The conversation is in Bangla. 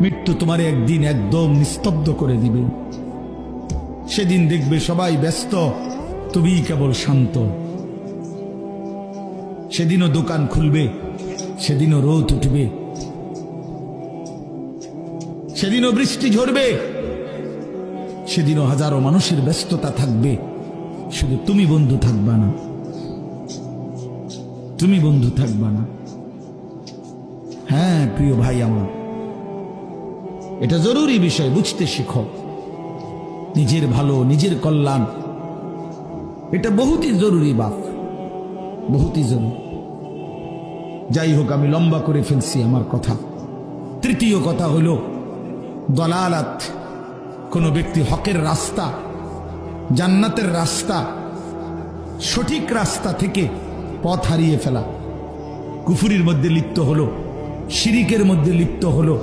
মৃত্যু তোমার একদিন একদম নিস্তব্ধ করে দিবে। সেদিন দেখবে সবাই ব্যস্ত, তুমি কেবল শান্ত। সেদিনও দোকান খুলবে, সেদিনও রোদ উঠবে, সেদিনও বৃষ্টি ঝরবে, সেদিনও হাজারো মানুষের ব্যস্ততা থাকবে, শুধু তুমি বন্ধু থাকবা না, তুমি বন্ধু থাকবা না। হ্যাঁ প্রিয় ভাই আমার, এটা জরুরি বিষয়, বুঝতে শিখো। নিজের ভালো, নিজের কল্যাণ, এটা বহুতই জরুরি বাপ, বহুতই জরুরি। যাই হোক, আমি লম্বা করে ফেলছি আমার কথা। তৃতীয় কথা হলো দলালাত, কোন ব্যক্তি হকের রাস্তা, জান্নাতের রাস্তা, সঠিক রাস্তা থেকে পথ হারিয়ে ফেলা, কুফরির মধ্যে লিপ্ত হলো, শিরিকের মধ্যে লিপ্ত হলো,